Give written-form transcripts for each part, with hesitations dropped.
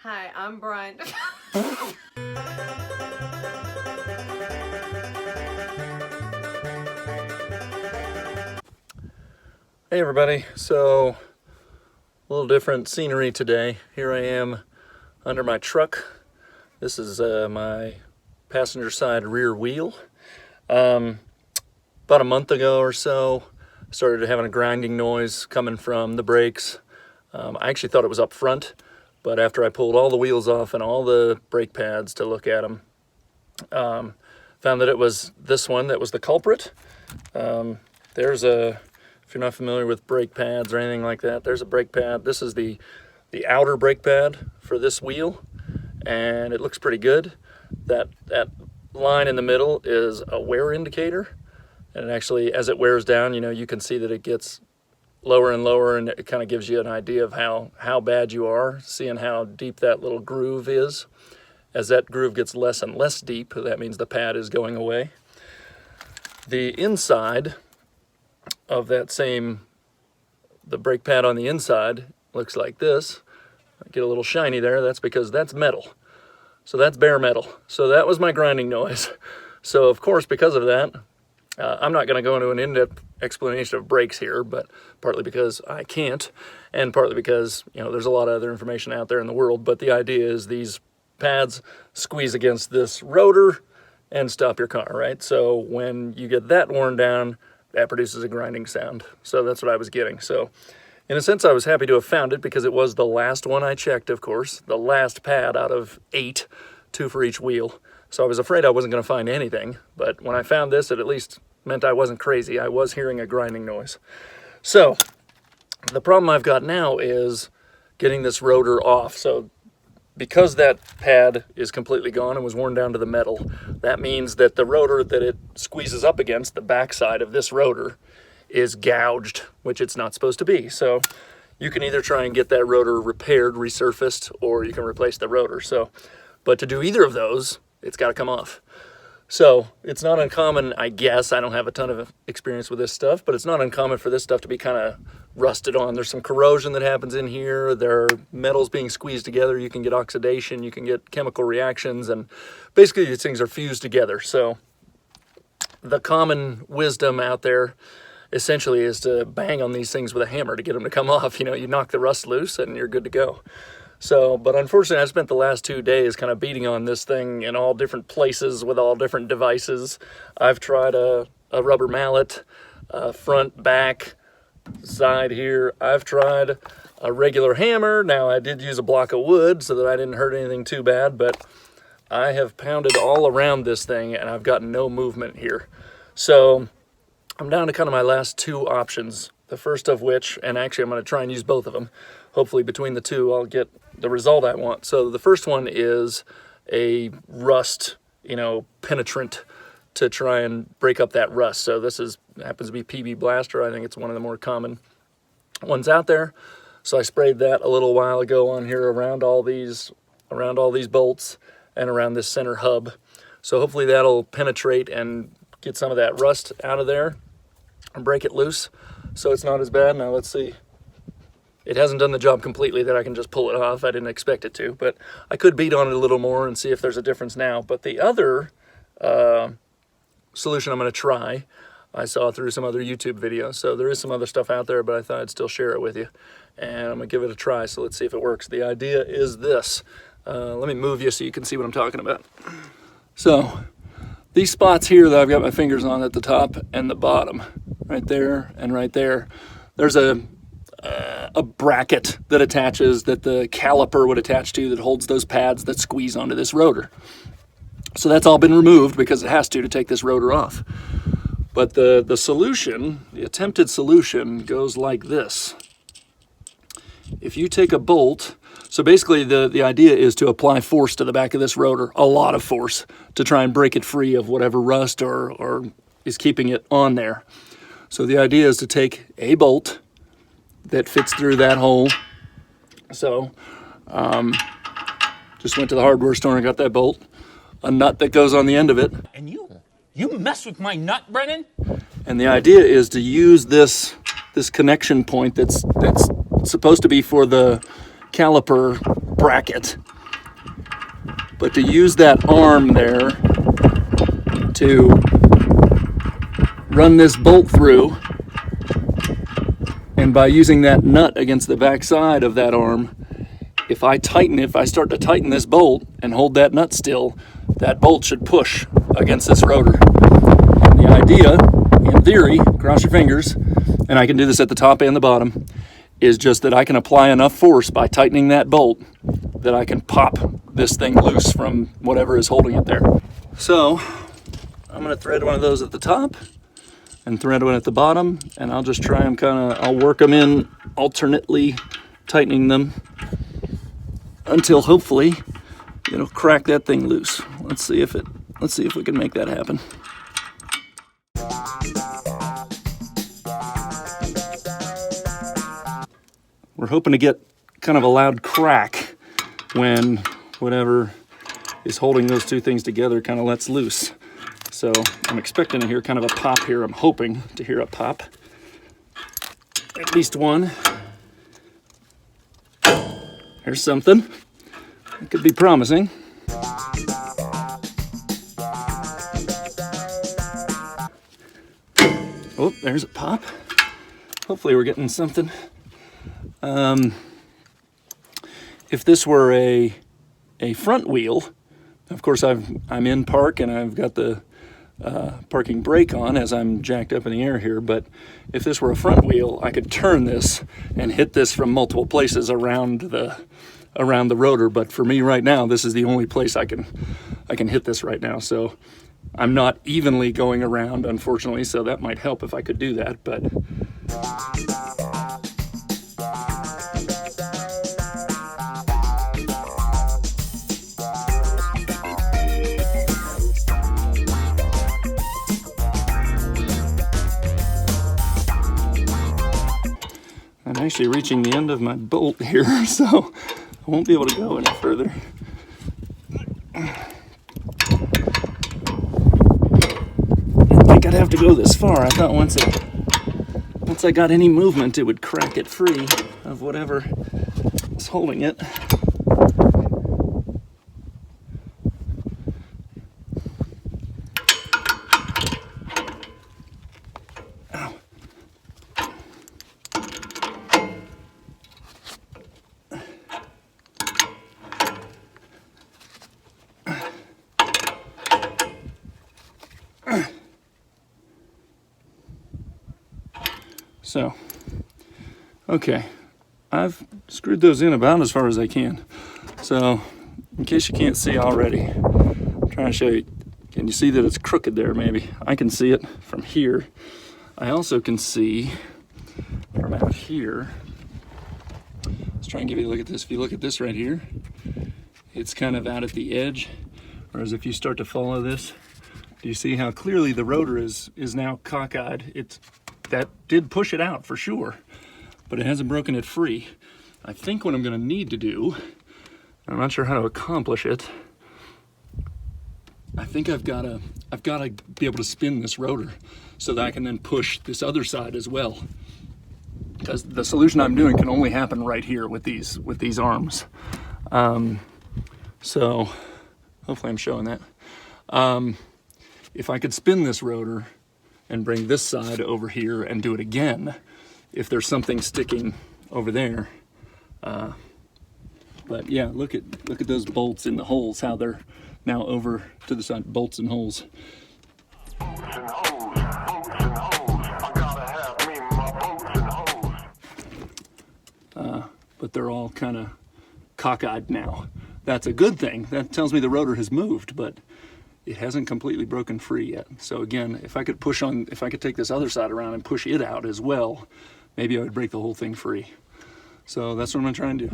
Hi, I'm Brian. Hey everybody, so a little different scenery today. Here I am under my truck. This is my passenger side rear wheel. About a month ago or so, started having a grinding noise coming from the brakes. I actually thought it was up front, but after I pulled all the wheels off and all the brake pads to look at them, found that it was this one that was the culprit. If you're not familiar with brake pads or anything like that, there's a brake pad. This is the outer brake pad for this wheel, and it looks pretty good. That line in the middle is a wear indicator, and actually, as it wears down, you can see that it gets lower and lower, and it kind of gives you an idea of how bad you are, seeing how deep that little groove is. As that groove gets less and less deep, that means the pad is going away. The inside of the brake pad on the inside looks like this. I get a little shiny there. That's because that's metal. So that's bare metal. So that was my grinding noise. So of course, because of that, I'm not going to go into an in-depth explanation of brakes here, but partly because I can't, and partly because there's a lot of other information out there in the world. But the idea is these pads squeeze against this rotor and stop your car, right? So when you get that worn down, that produces a grinding sound. So that's what I was getting. So in a sense, I was happy to have found it because it was the last one I checked, of course, the last pad out of 8, 2 for each wheel. So I was afraid I wasn't going to find anything, but when I found this, it at least meant I wasn't crazy. I was hearing a grinding noise. So the problem I've got now is getting this rotor off. So because that pad is completely gone and was worn down to the metal, that means that the rotor that it squeezes up against, the backside of this rotor, is gouged, which it's not supposed to be. So you can either try and get that rotor repaired, resurfaced, or you can replace the rotor. But to do either of those, it's got to come off. So it's not uncommon, I guess, I don't have a ton of experience with this stuff, but it's not uncommon for this stuff to be kind of rusted on. There's some corrosion that happens in here. There are metals being squeezed together. You can get oxidation, you can get chemical reactions, and basically these things are fused together. So the common wisdom out there essentially is to bang on these things with a hammer to get them to come off. You knock the rust loose and you're good to go. But unfortunately, I spent the last 2 days kind of beating on this thing in all different places with all different devices. I've tried a rubber mallet, front, back, side here. I've tried a regular hammer. Now, I did use a block of wood so that I didn't hurt anything too bad, but I have pounded all around this thing and I've got no movement here. So I'm down to kind of my last 2 options. The first of which, and actually I'm going to try and use both of them. Hopefully between the 2 I'll get the result I want. So the first one is a rust, penetrant to try and break up that rust. So this happens to be PB Blaster. I think it's one of the more common ones out there. So I sprayed that a little while ago on here around all these bolts and around this center hub. So hopefully that'll penetrate and get some of that rust out of there and break it loose so it's not as bad. Now let's see. It hasn't done the job completely that I can just pull it off. I didn't expect it to, but I could beat on it a little more and see if there's a difference now. But the other solution I'm going to try, I saw through some other YouTube videos. So there is some other stuff out there, but I thought I'd still share it with you. And I'm going to give it a try, so let's see if it works. The idea is this. Let me move you so you can see what I'm talking about. So these spots here that I've got my fingers on at the top and the bottom, right there and right there, there's a bracket that attaches, that the caliper would attach to, that holds those pads that squeeze onto this rotor. So that's all been removed because it has to take this rotor off. But the solution, the attempted solution, goes like this. If you take a bolt, so basically the idea is to apply force to the back of this rotor, a lot of force, to try and break it free of whatever rust or is keeping it on there. So the idea is to take a bolt that fits through that hole. So just went to the hardware store and got that bolt, a nut that goes on the end of it. And you mess with my nut, Brennan? And the idea is to use this connection point that's supposed to be for the caliper bracket. But to use that arm there to run this bolt through, and by using that nut against the back side of that arm, if I start to tighten this bolt and hold that nut still, that bolt should push against this rotor. And the idea, in theory, cross your fingers, and I can do this at the top and the bottom, is just that I can apply enough force by tightening that bolt that I can pop this thing loose from whatever is holding it there. So I'm going to thread one of those at the top and thread one at the bottom, and I'll just try them I'll work them in alternately, tightening them until hopefully it'll crack that thing loose. Let's see if we can make that happen. We're hoping to get kind of a loud crack when whatever is holding those two things together kind of lets loose. So I'm expecting to hear kind of a pop here. I'm hoping to hear a pop. At least one. There's something. It could be promising. Oh, there's a pop. Hopefully we're getting something. If this were a front wheel, of course I'm in park and I've got the parking brake on as I'm jacked up in the air here, but if this were a front wheel, I could turn this and hit this from multiple places around the rotor. But for me right now, this is the only place I can hit this right now. So I'm not evenly going around, unfortunately, so that might help if I could do that, but I'm actually reaching the end of my bolt here, so I won't be able to go any further. I didn't think I'd have to go this far. I thought once I got any movement, it would crack it free of whatever is holding it. So, okay, I've screwed those in about as far as I can. So, in case you can't see already, I'm trying to show you. Can you see that it's crooked there maybe? I can see it from here. I also can see from out here. Let's try and give you a look at this. If you look at this right here, it's kind of out at the edge. Whereas if you start to follow this, do you see how clearly the rotor is now cockeyed? That did push it out for sure, but it hasn't broken it free. I think what I'm going to need to do, I'm not sure how to accomplish it. I think I've got to be able to spin this rotor so that I can then push this other side as well. Because the solution I'm doing can only happen right here with these arms. So hopefully I'm showing that. If I could spin this rotor and bring this side over here and do it again, if there's something sticking over there. But yeah, look at those bolts in the holes, how they're now over to the side, bolts and holes. Bolts and holes, bolts and holes. I gotta have me my bolts and holes. But they're all kind of cockeyed now. That's a good thing. That tells me the rotor has moved, but it hasn't completely broken free yet. So again, if I could take this other side around and push it out as well, maybe I would break the whole thing free. So that's what I'm gonna try and do.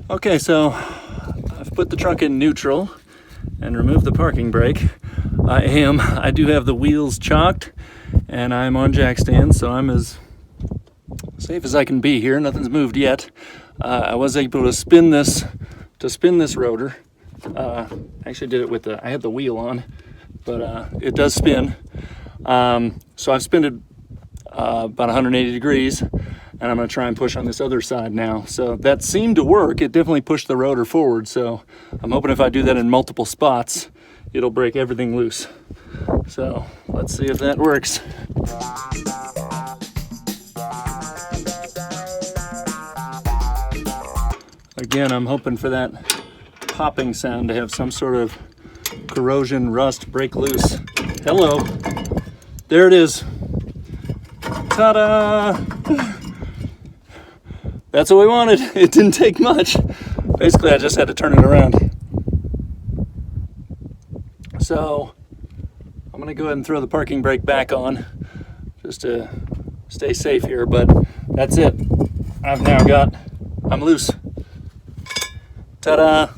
Okay, so I've put the truck in neutral and removed the parking brake. I do have the wheels chalked and I'm on jack stands, so I'm as safe as I can be here. Nothing's moved yet. I was able to spin this rotor. I actually did it with I had the wheel on, but it does spin. So I've spun it about 180 degrees, and and I'm going to try and push on this other side now. So that seemed to work. It definitely pushed the rotor forward. So I'm hoping if I do that in multiple spots, it'll break everything loose. So let's see if that works. Again, I'm hoping for that popping sound to have some sort of corrosion, rust, break loose. Hello. There it is. Ta-da! That's what we wanted. It didn't take much. Basically, I just had to turn it around. So I'm gonna go ahead and throw the parking brake back on just to stay safe here, but that's it. I'm loose. Ta-da!